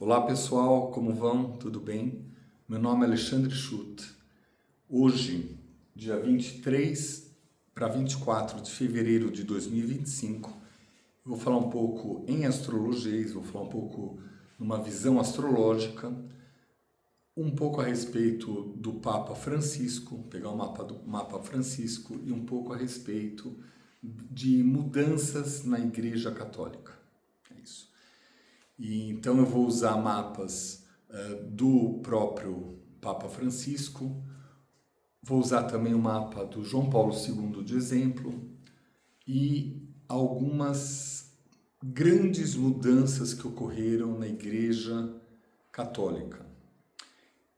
Olá pessoal, como vão? Tudo bem? Meu nome é Alexandre Schutt. Hoje, dia 23 para 24 de fevereiro de 2025, eu vou falar um pouco em astrologia, vou falar um pouco numa visão astrológica, um pouco a respeito do Papa Francisco, pegar o mapa do Mapa Francisco e um pouco a respeito de mudanças na Igreja Católica. É isso. E então eu vou usar mapas do próprio Papa Francisco, vou usar também o mapa do João Paulo II de exemplo e algumas grandes mudanças que ocorreram na Igreja Católica.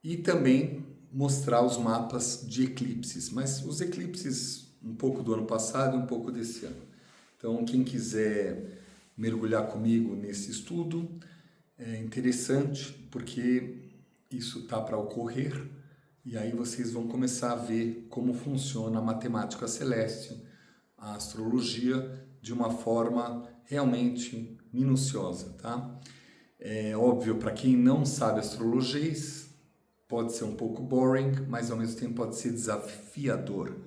E também mostrar os mapas de eclipses, mas os eclipses um pouco do ano passado e um pouco desse ano. Então, quem quiser mergulhar comigo nesse estudo, é interessante porque isso está para ocorrer e aí vocês vão começar a ver como funciona a matemática celeste, a astrologia, de uma forma realmente minuciosa, tá? É óbvio, para quem não sabe astrologia, pode ser um pouco boring, mas ao mesmo tempo pode ser desafiador,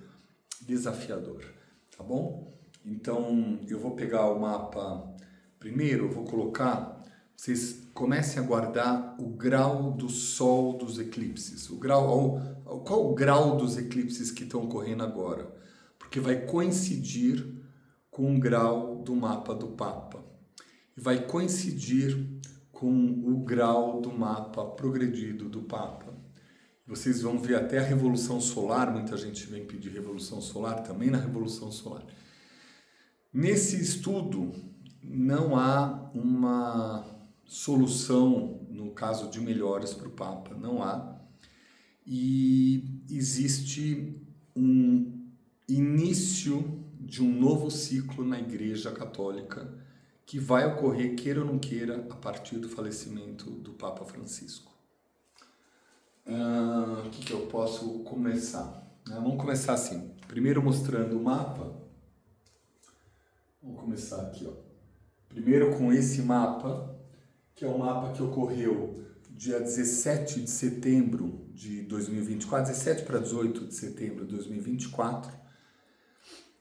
tá bom? Então, eu vou pegar o mapa primeiro, eu vou colocar, vocês comecem a guardar o grau do Sol dos eclipses, qual o grau dos eclipses que estão ocorrendo agora, porque vai coincidir com o grau do mapa do Papa, e vai coincidir com o grau do mapa progredido do Papa. Vocês vão ver até a Revolução Solar, muita gente vem pedir Revolução Solar, também na Revolução Solar. Nesse estudo, não há uma solução, no caso de melhores para o Papa, não há. E existe um início de um novo ciclo na Igreja Católica que vai ocorrer, queira ou não queira, a partir do falecimento do Papa Francisco. O que eu posso começar? Vamos começar assim, primeiro mostrando o mapa. Vamos começar aqui, ó. Primeiro com esse mapa, que é o mapa que ocorreu dia 17 de setembro de 2024, 17 para 18 de setembro de 2024.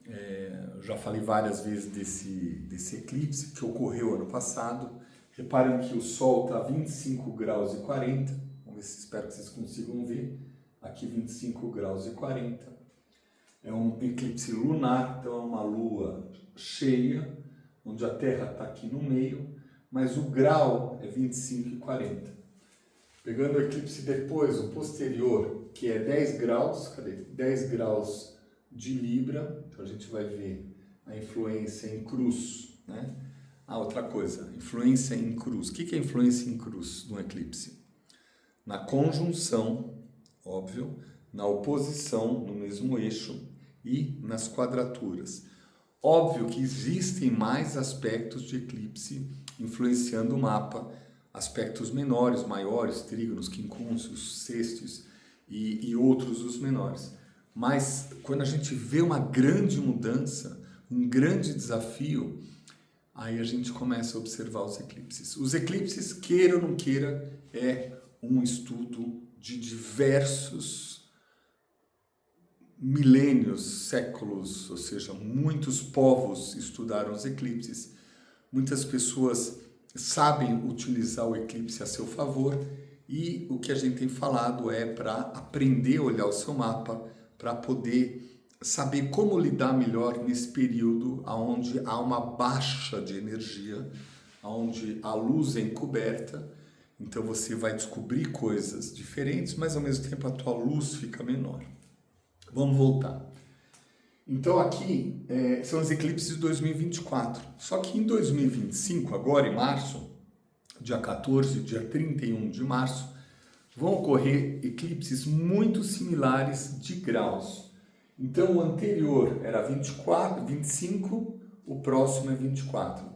Eu já falei várias vezes desse eclipse que ocorreu ano passado. Reparem que o Sol está a 25 graus e 40. Vamos ver se espero que vocês consigam ver. Aqui 25 graus e 40. É um eclipse lunar, então é uma lua cheia, onde a Terra está aqui no meio, mas o grau é 25 e 40. Pegando o eclipse depois, o posterior, que é 10 graus, cadê? 10 graus de Libra, então a gente vai ver a influência em Cruz, né? Outra coisa, influência em Cruz. O que é influência em Cruz no eclipse? Na conjunção, óbvio, na oposição, no mesmo eixo e nas quadraturas. Óbvio que existem mais aspectos de eclipse influenciando o mapa, aspectos menores, maiores, trígonos, quincúncios, sextos e outros os menores. Mas quando a gente vê uma grande mudança, um grande desafio, aí a gente começa a observar os eclipses. Os eclipses, queira ou não queira, é um estudo de diversos milênios, séculos, ou seja, muitos povos estudaram os eclipses. Muitas pessoas sabem utilizar o eclipse a seu favor e o que a gente tem falado é para aprender a olhar o seu mapa, para poder saber como lidar melhor nesse período onde há uma baixa de energia, onde a luz é encoberta. Então você vai descobrir coisas diferentes, mas ao mesmo tempo a tua luz fica menor. Vamos voltar. Então aqui são os eclipses de 2024. Só que em 2025, agora em março, dia 14 e dia 31 de março, vão ocorrer eclipses muito similares de graus. Então o anterior era 24, 25, o próximo é 24.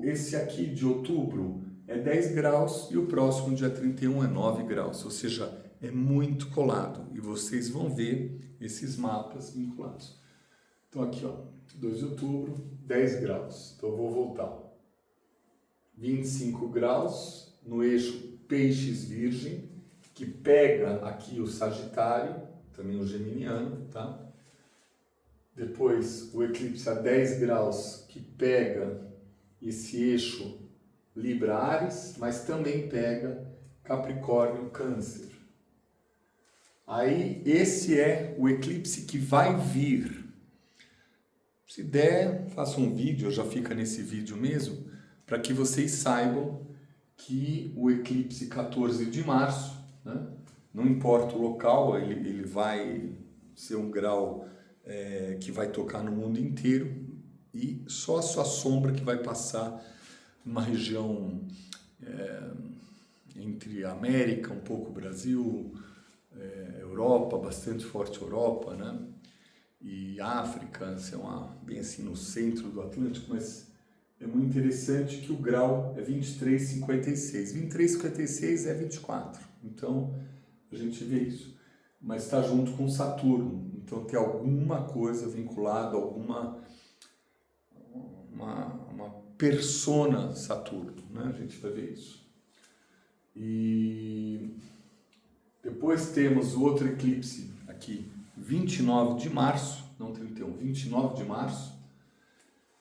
Esse aqui de outubro é 10 graus e o próximo dia 31 é 9 graus, ou seja, é muito colado e vocês vão ver esses mapas vinculados. Então aqui, ó, 2 de outubro, 10 graus, então eu vou voltar. 25 graus, no eixo Peixes Virgem, que pega aqui o Sagitário, também o Geminiano, tá? Depois o eclipse a 10 graus, que pega esse eixo Libra-Áries, mas também pega Capricórnio-Câncer. Aí esse é o eclipse que vai vir. Se der, faça um vídeo, já fica nesse vídeo mesmo, para que vocês saibam que o eclipse 14 de março, né, não importa o local, ele vai ser um grau que vai tocar no mundo inteiro e só a sua sombra que vai passar numa região entre América, um pouco Brasil, Europa, bastante forte Europa, né? E África, bem assim no centro do Atlântico, mas é muito interessante que o grau é 23,56. 23,56 é 24, então a gente vê isso. Mas está junto com Saturno, então tem alguma coisa vinculada, uma persona Saturno, né? A gente vai ver isso. E depois temos o outro eclipse aqui, 29 de março, não 31, 29 de março,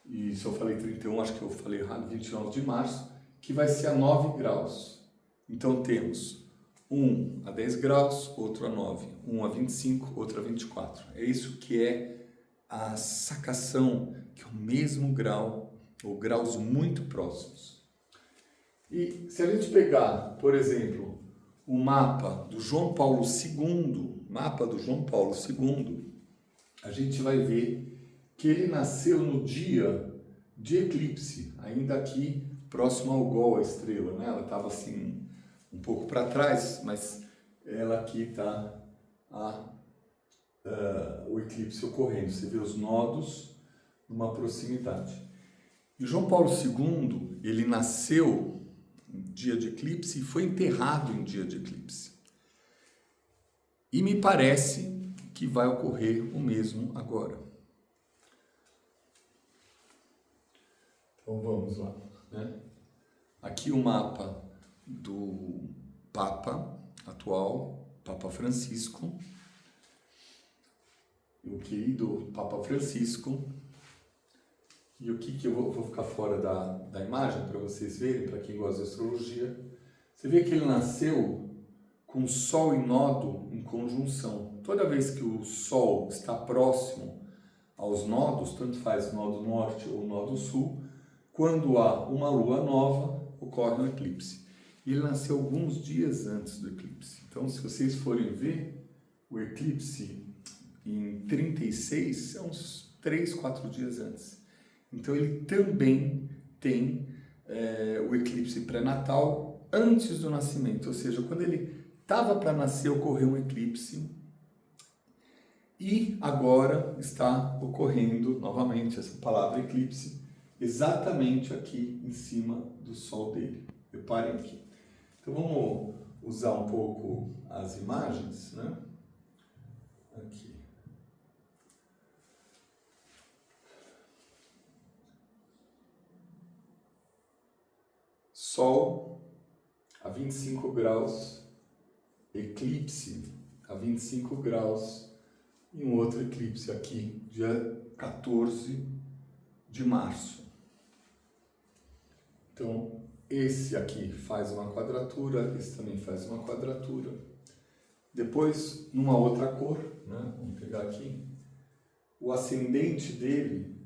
e se eu falei 31, acho que eu falei errado, 29 de março, que vai ser a 9 graus. Então temos um a 10 graus, outro a 9, um a 25, outro a 24. É isso que é a sacação, que é o mesmo grau, ou graus muito próximos. E se a gente pegar, por exemplo, o mapa do João Paulo II, a gente vai ver que ele nasceu no dia de eclipse, ainda aqui próximo ao Gol, a estrela, né? Ela estava assim um pouco para trás, mas ela aqui está o eclipse ocorrendo. Você vê os nodos numa proximidade. E João Paulo II, ele nasceu em dia de eclipse e foi enterrado em dia de eclipse. E me parece que vai ocorrer o mesmo agora. Então vamos lá, né? Aqui o mapa do Papa atual, Papa Francisco, o querido Papa Francisco. E o que eu vou ficar fora da imagem para vocês verem, para quem gosta de astrologia. Você vê que ele nasceu com Sol e Nodo em conjunção. Toda vez que o Sol está próximo aos nodos, tanto faz Nodo Norte ou Nodo Sul, quando há uma Lua nova, ocorre um eclipse. E ele nasceu alguns dias antes do eclipse. Então, se vocês forem ver, o eclipse em 36 é uns 3, 4 dias antes. Então, ele também tem o eclipse pré-natal antes do nascimento, ou seja, quando ele estava para nascer, ocorreu um eclipse e agora está ocorrendo novamente essa palavra eclipse exatamente aqui em cima do Sol dele. Reparem aqui. Então vamos usar um pouco as imagens, né? Aqui. Sol a 25 graus, eclipse a 25 graus e um outro eclipse aqui, dia 14 de março. Então, esse aqui faz uma quadratura, esse também faz uma quadratura. Depois, numa outra cor, né? Vamos pegar aqui, o ascendente dele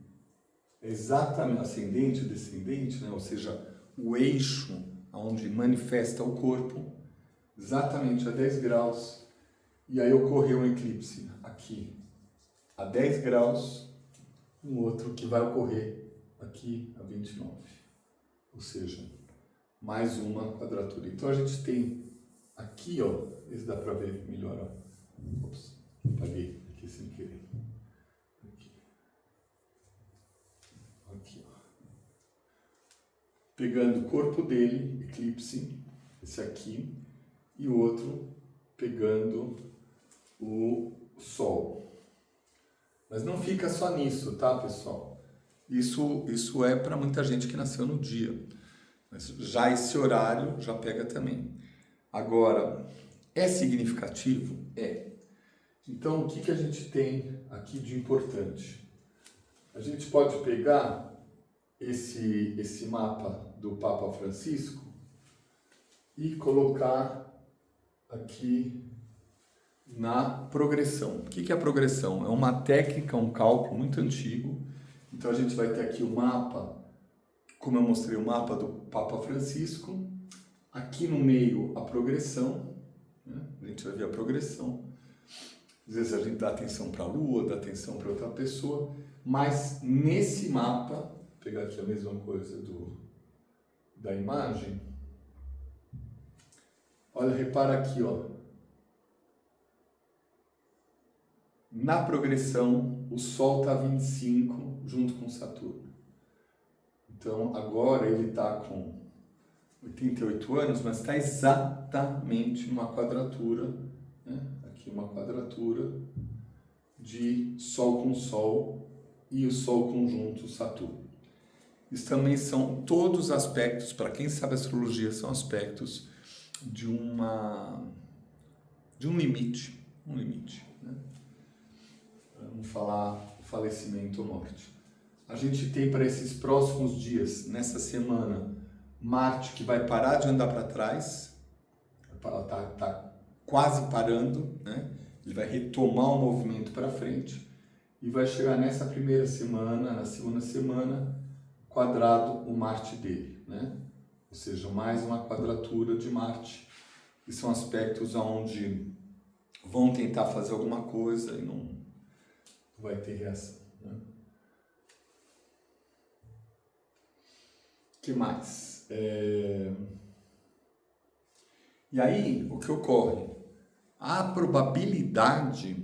é exatamente ascendente e descendente, né? Ou seja, o eixo onde manifesta o corpo, exatamente a 10 graus, e aí ocorreu um eclipse aqui a 10 graus, um outro que vai ocorrer aqui a 29, ou seja, mais uma quadratura. Então a gente tem aqui, ó, esse dá para ver melhor, ó. Ops, apaguei aqui sem querer. Aqui, ó. Pegando o corpo dele, eclipse, esse aqui, e o outro pegando o Sol. Mas não fica só nisso, tá, pessoal? Isso é para muita gente que nasceu no dia. Mas já esse horário já pega também. Agora, é significativo? É. Então, o que a gente tem aqui de importante? A gente pode pegar esse mapa do Papa Francisco e colocar aqui na progressão. O que é a progressão? É uma técnica, um cálculo muito antigo. Então, a gente vai ter aqui o mapa, como eu mostrei o mapa do Papa Francisco. Aqui no meio, a progressão. Né? A gente vai ver a progressão. Às vezes a gente dá atenção para a Lua, dá atenção para outra pessoa. Mas nesse mapa, vou pegar aqui a mesma coisa da imagem. Olha, repara aqui, ó. Na progressão, o Sol está 25 junto com Saturno. Então, agora ele está com 88 anos, mas está exatamente numa quadratura, né? Aqui uma quadratura de Sol com Sol e o Sol conjunto Saturno. Isso também são todos aspectos, para quem sabe astrologia, são aspectos de um limite, né? Vamos falar o falecimento ou morte. A gente tem para esses próximos dias, nessa semana, Marte que vai parar de andar para trás, tá quase parando, né? Ele vai retomar o movimento para frente e vai chegar nessa primeira semana, na segunda semana, quadrado o Marte dele, né? Ou seja, mais uma quadratura de Marte. E são aspectos onde vão tentar fazer alguma coisa e não vai ter reação, né? Que mais? E aí, o que ocorre? A probabilidade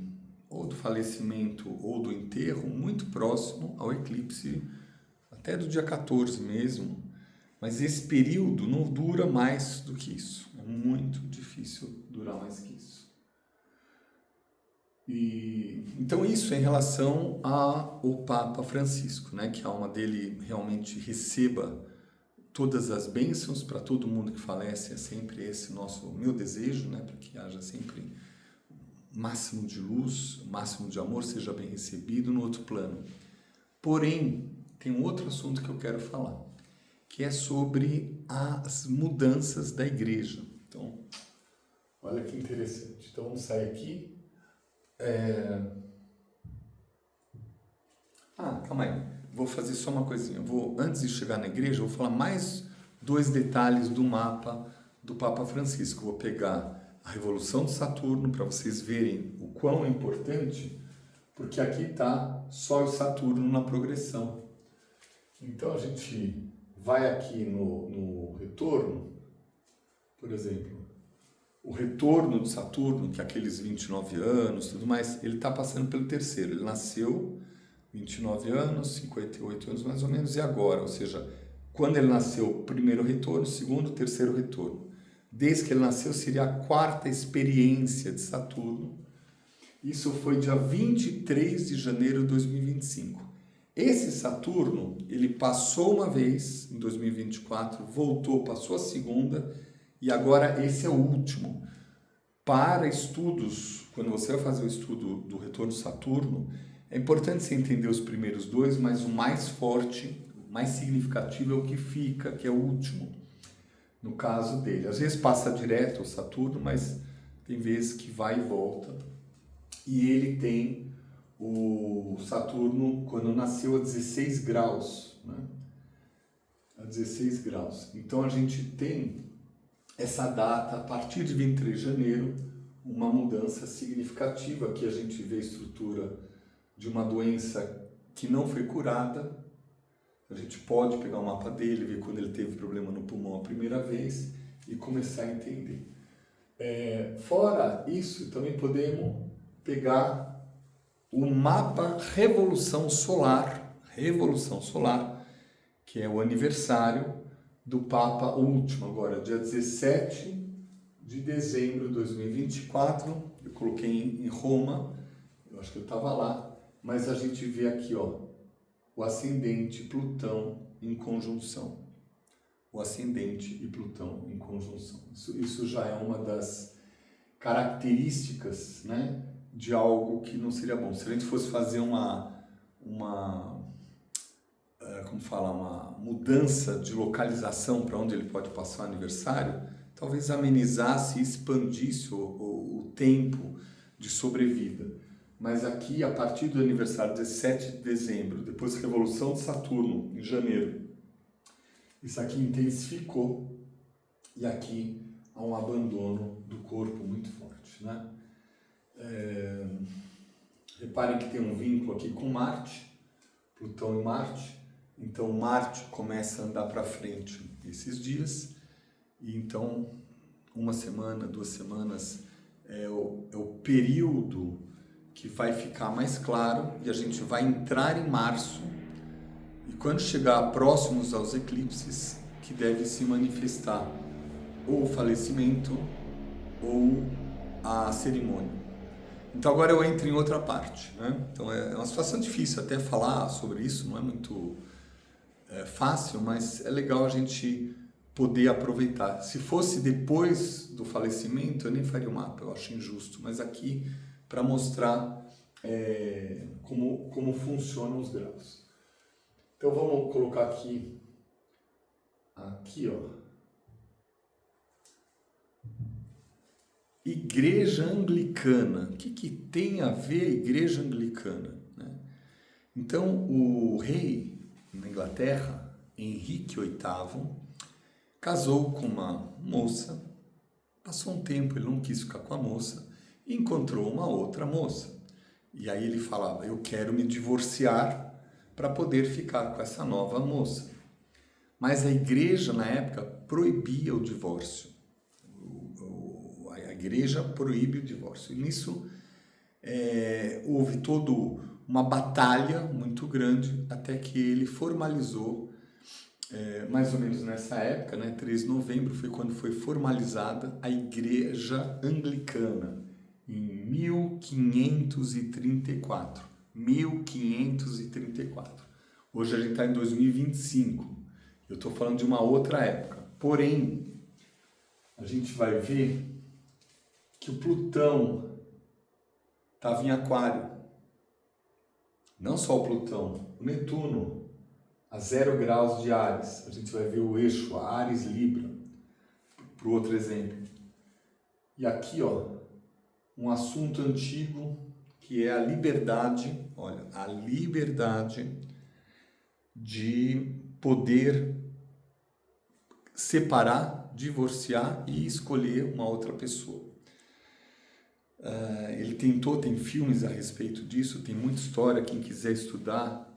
ou do falecimento ou do enterro muito próximo ao eclipse, até do dia 14 mesmo, mas esse período não dura mais do que isso. É muito difícil durar mais que isso. Então isso é em relação ao Papa Francisco, né? Que a alma dele realmente receba todas as bênçãos para todo mundo que falece. É sempre esse meu desejo, né? Para que haja sempre máximo de luz, máximo de amor, seja bem recebido no outro plano. Porém, tem um outro assunto que eu quero falar, que é sobre as mudanças da igreja. Então, olha que interessante. Então, vamos sair aqui. Calma aí. Vou fazer só uma coisinha. Antes de chegar na igreja, vou falar mais 2 detalhes do mapa do Papa Francisco. Vou pegar a revolução de Saturno para vocês verem o quão é importante, porque aqui está Sol e Saturno na progressão. Então, a gente vai aqui no retorno, por exemplo, o retorno de Saturno, que é aqueles 29 anos, tudo mais, ele está passando pelo terceiro. Ele nasceu 29 anos, 58 anos mais ou menos, e agora? Ou seja, quando ele nasceu, primeiro retorno, segundo, terceiro retorno. Desde que ele nasceu, seria a 4ª experiência de Saturno. Isso foi dia 23 de janeiro de 2025. Esse Saturno, ele passou uma vez, em 2024, voltou, passou a segunda, e agora esse é o último. Para estudos, quando você vai fazer o estudo do retorno de Saturno, é importante você entender os primeiros 2, mas o mais forte, o mais significativo é o que fica, que é o último, no caso dele. Às vezes passa direto o Saturno, mas tem vezes que vai e volta. E ele tem o Saturno, quando nasceu, a 16 graus, né? A 16 graus. Então a gente tem essa data, a partir de 23 de janeiro, uma mudança significativa, que a gente vê a estrutura de uma doença que não foi curada. A gente pode pegar o mapa dele, ver quando ele teve problema no pulmão a primeira vez e começar a entender. Fora isso, também podemos pegar o mapa Revolução Solar, que é o aniversário do Papa último, agora, dia 17 de dezembro de 2024. Eu coloquei em Roma, eu acho que eu estava lá, mas a gente vê aqui, ó, o ascendente Plutão em conjunção. o ascendente e Plutão em conjunção. Isso já é uma das características, né, de algo que não seria bom. Se a gente fosse fazer uma mudança de localização para onde ele pode passar o aniversário, talvez amenizasse e expandisse o tempo de sobrevida. Mas aqui, a partir do aniversário 17 de dezembro, depois da Revolução de Saturno, em janeiro, isso aqui intensificou e aqui há um abandono do corpo muito forte, né? Reparem que tem um vínculo aqui com Marte, Plutão e Marte. Então Marte começa a andar para frente esses dias e então uma semana, 2 semanas é o período que vai ficar mais claro e a gente vai entrar em março e quando chegar próximos aos eclipses que deve se manifestar ou o falecimento ou a cerimônia. Então agora eu entro em outra parte, né? Então é uma situação difícil até falar sobre isso, não é muito fácil, mas é legal a gente poder aproveitar. Se fosse depois do falecimento, eu nem faria o mapa, eu acho injusto, mas aqui para mostrar como funcionam os graus. Então vamos colocar aqui, ó, Igreja Anglicana. O que tem a ver a Igreja Anglicana, né? Então o rei na Inglaterra, Henrique VIII, casou com uma moça, passou um tempo, ele não quis ficar com a moça, e encontrou uma outra moça. E aí ele falava, eu quero me divorciar para poder ficar com essa nova moça. Mas a igreja, na época, proibia o divórcio. A igreja proíbe o divórcio. E nisso houve toda uma batalha muito grande até que ele formalizou, mais ou menos nessa época, né, 3 de novembro, foi quando foi formalizada a Igreja Anglicana, em 1534. 1534. Hoje a gente está em 2025. Eu estou falando de uma outra época. Porém, a gente vai ver que o Plutão estava em Aquário. Não só o Plutão, o Netuno, a 0 graus de Áries. A gente vai ver o eixo, a Áries-Libra, para o outro exemplo. E aqui, ó, um assunto antigo que é a liberdade, olha, a liberdade de poder separar, divorciar e escolher uma outra pessoa. Ele tem filmes a respeito disso, tem muita história, quem quiser estudar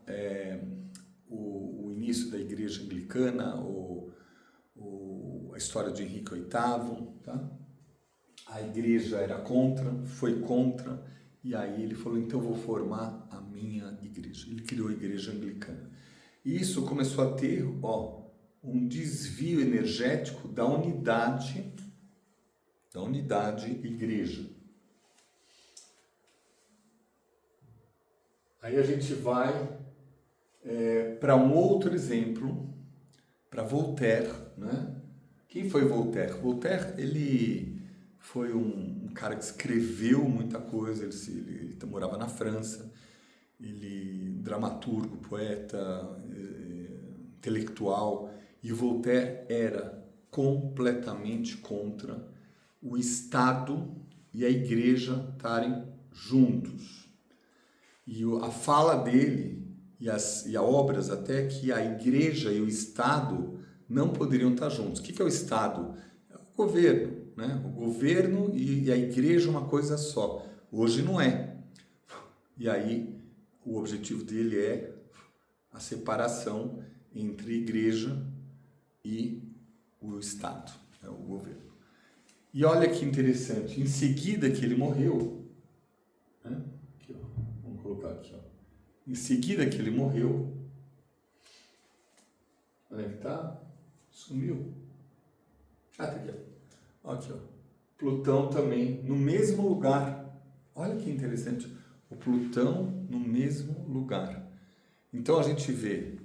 o início da Igreja Anglicana, a história de Henrique VIII, tá? A igreja era contra, foi contra, e aí ele falou, então eu vou formar a minha igreja. Ele criou a Igreja Anglicana. E isso começou a ter, ó, um desvio energético da unidade igreja. Aí a gente vai para um outro exemplo, para Voltaire, né? Quem foi Voltaire? Voltaire, ele foi um cara que escreveu muita coisa, ele morava na França, ele dramaturgo, poeta, intelectual, e Voltaire era completamente contra o Estado e a igreja estarem juntos. E a fala dele, e a obras até, que a igreja e o Estado não poderiam estar juntos. O que é o Estado? É o governo, né? O governo e a igreja é uma coisa só. Hoje não é. E aí o objetivo dele é a separação entre a igreja e o Estado, né? O governo. E olha que interessante, em seguida que ele morreu, né? Aqui, ó. Vamos colocar aqui, ó. Em seguida que ele morreu, onde é que tá? Sumiu. Ah, tá aqui, ó. Aqui, ó. Plutão também no mesmo lugar. Olha que interessante. O Plutão no mesmo lugar. Então a gente vê,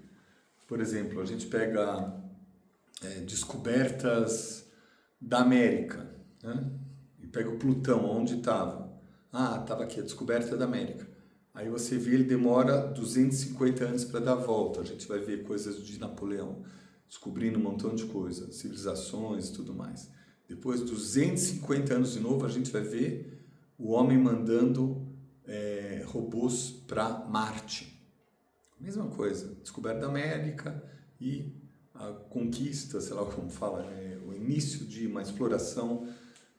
por exemplo, a gente pega descobertas da América, né? E pega o Plutão, onde estava? Ah, estava aqui, a descoberta da América. Aí você vê, ele demora 250 anos para dar a volta. A gente vai ver coisas de Napoleão, descobrindo um montão de coisas, civilizações e tudo mais. Depois, 250 anos de novo, a gente vai ver o homem mandando robôs para Marte. Mesma coisa, descoberta da América e a conquista, sei lá como fala, o início de uma exploração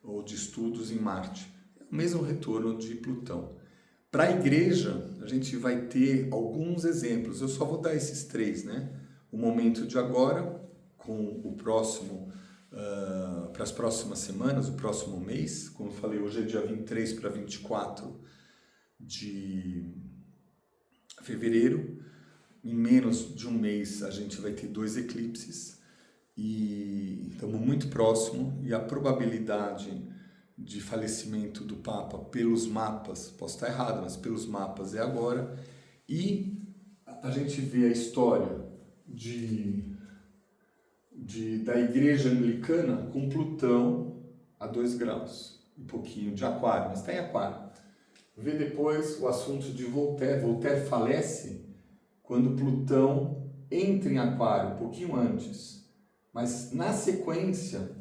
ou de estudos em Marte. É o mesmo retorno de Plutão. Para a igreja, a gente vai ter alguns exemplos. Eu só vou dar esses três, né? O momento de agora, com o próximo, para as próximas semanas, o próximo mês. Como eu falei, hoje é dia 23 para 24 de fevereiro. Em menos de um mês, a gente vai ter 2 eclipses. E estamos muito próximo. E a probabilidade de falecimento do Papa pelos mapas, posso estar errado, mas pelos mapas é agora, e a gente vê a história da Igreja Anglicana com Plutão a 2 graus, um pouquinho de Aquário, mas está em Aquário. Vê depois o assunto de Voltaire. Voltaire falece quando Plutão entra em Aquário, um pouquinho antes, mas na sequência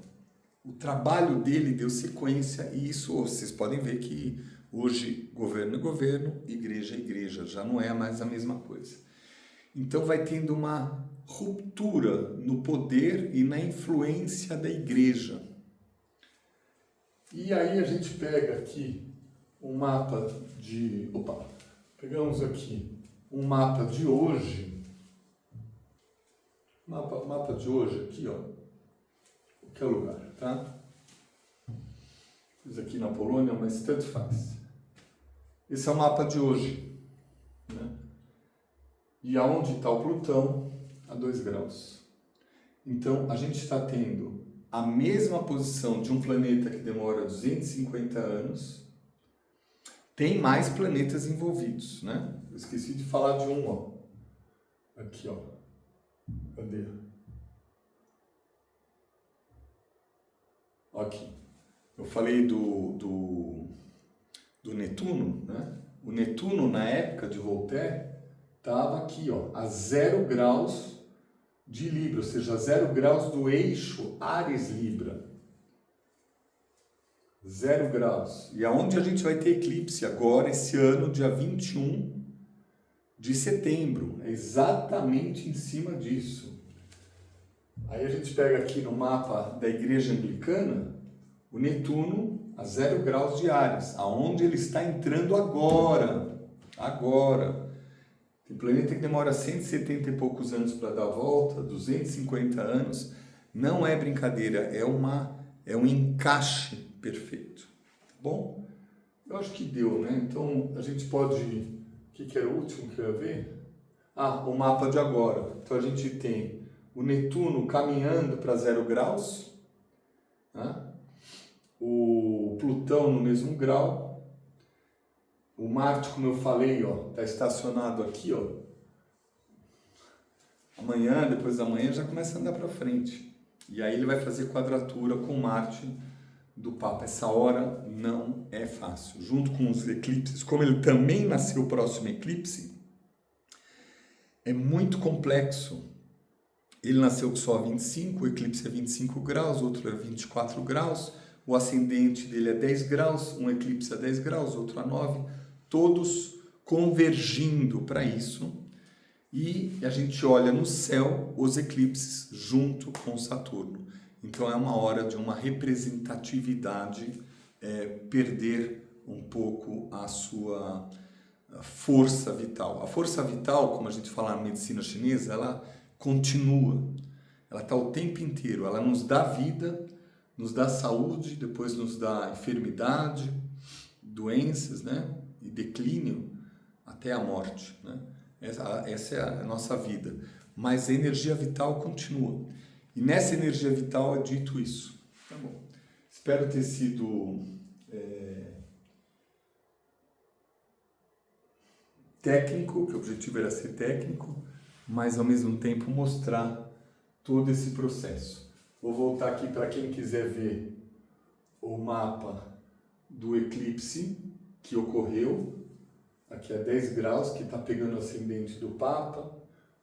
o trabalho dele deu sequência, e isso vocês podem ver que hoje governo é governo, igreja é igreja, já não é mais a mesma coisa. Então vai tendo uma ruptura no poder e na influência da igreja. E aí a gente pega aqui um mapa de... pegamos aqui um mapa de hoje. Mapa de hoje aqui, ó. Qualquer lugar, tá? Fiz aqui na Polônia, mas tanto faz. Esse é o mapa de hoje, né? E aonde está o Plutão? A 2 graus. Então, a gente está tendo a mesma posição de um planeta que demora 250 anos. Tem mais planetas envolvidos, né? Eu esqueci de falar de um, ó. Aqui, ó. Cadê? Aqui. Eu falei do Netuno, né? O Netuno, na época de Voltaire, estava aqui, ó, a 0 graus de Libra, ou seja, 0 graus do eixo Áries-Libra. 0 graus. E aonde a gente vai ter eclipse agora, esse ano, dia 21 de setembro. É exatamente em cima disso. Aí a gente pega aqui no mapa da Igreja Anglicana, o Netuno a 0 graus de Áries, aonde ele está entrando agora. Agora. Tem planeta que demora 170 e poucos anos para dar a volta, 250 anos. Não é brincadeira, é um encaixe perfeito. Tá bom? Eu acho que deu, né? Então a gente pode... O que era o último que eu ia ver? O mapa de agora. Então a gente tem o Netuno caminhando para 0 graus, né? O Plutão no mesmo grau, o Marte, como eu falei, ó, está estacionado aqui, ó. Amanhã, depois da manhã, já começa a andar para frente. E aí ele vai fazer quadratura com Marte do Papa. Essa hora não é fácil. Junto com os eclipses, como ele também nasceu próximo eclipse, é muito complexo. Ele nasceu com Sol 25, o eclipse é 25 graus, outro é 24 graus, o ascendente dele é 10 graus, um eclipse é 10 graus, outro a 9, todos convergindo para isso. E a gente olha no céu os eclipses junto com Saturno. Então é uma hora de uma representatividade, perder um pouco a sua força vital. A força vital, como a gente fala na medicina chinesa, ela continua, ela está o tempo inteiro, ela nos dá vida, nos dá saúde, depois nos dá enfermidade, doenças, né? E declínio até a morte, né? Essa é a nossa vida, mas a energia vital continua, e nessa energia vital é dito isso. Tá bom. Espero ter sido técnico, que o objetivo era ser técnico, mas ao mesmo tempo mostrar todo esse processo. Vou voltar aqui para quem quiser ver o mapa do eclipse que ocorreu, aqui a 10 graus, que está pegando o ascendente do Papa,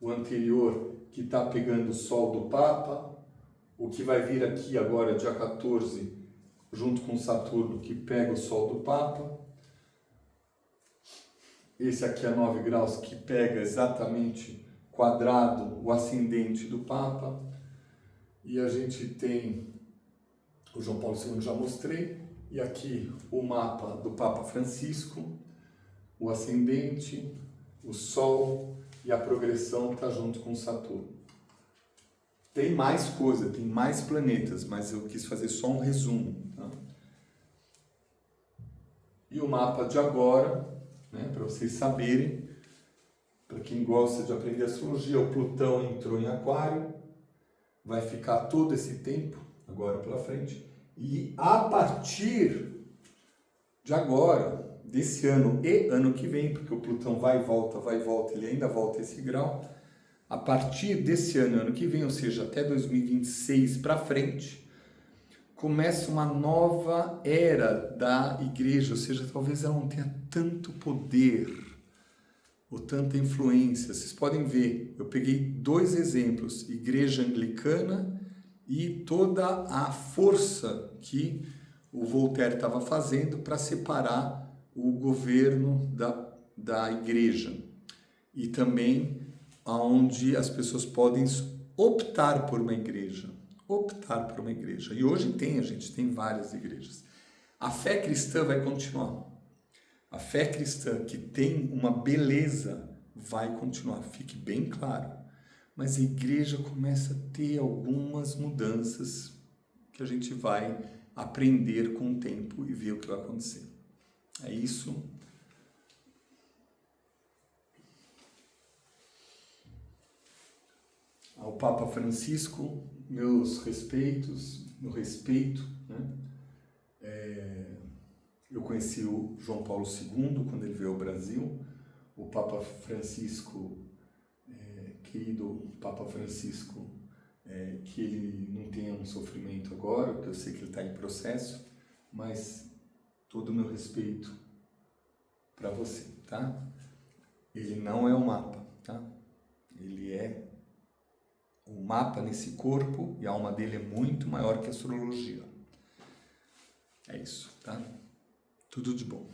o anterior que está pegando o Sol do Papa, o que vai vir aqui agora, dia 14, junto com Saturno, que pega o Sol do Papa. Esse aqui a 9 graus, que pega exatamente quadrado o ascendente do Papa. E a gente tem o João Paulo II, já mostrei, e aqui o mapa do Papa Francisco, o ascendente, o Sol e a progressão está junto com Saturno. Tem mais coisa, tem mais planetas, mas eu quis fazer só um resumo. Tá? E o mapa de agora, né, para vocês saberem, para quem gosta de aprender astrologia, o Plutão entrou em Aquário, vai ficar todo esse tempo, agora pela frente, e a partir de agora, desse ano e ano que vem, porque o Plutão vai e volta, ele ainda volta esse grau, a partir desse ano que vem, ou seja, até 2026 para frente, começa uma nova era da igreja, ou seja, talvez ela não tenha tanto poder ou tanta influência. Vocês podem ver, eu peguei 2 exemplos, igreja anglicana e toda a força que o Voltaire estava fazendo para separar o governo da igreja. E também onde as pessoas podem optar por uma igreja. E hoje a gente tem várias igrejas. A fé cristã vai continuar. A fé cristã, que tem uma beleza, vai continuar, fique bem claro. Mas a igreja começa a ter algumas mudanças que a gente vai aprender com o tempo e ver o que vai acontecer. É isso. Ao Papa Francisco, meus respeitos, meu respeito, né? Eu conheci o João Paulo II quando ele veio ao Brasil. O Papa Francisco, querido Papa Francisco, que ele não tenha um sofrimento agora, porque eu sei que ele está em processo, mas todo o meu respeito para você, tá? Ele não é um mapa, tá? Ele é um mapa nesse corpo e a alma dele é muito maior que a astrologia. É isso, tá? Tudo de bom.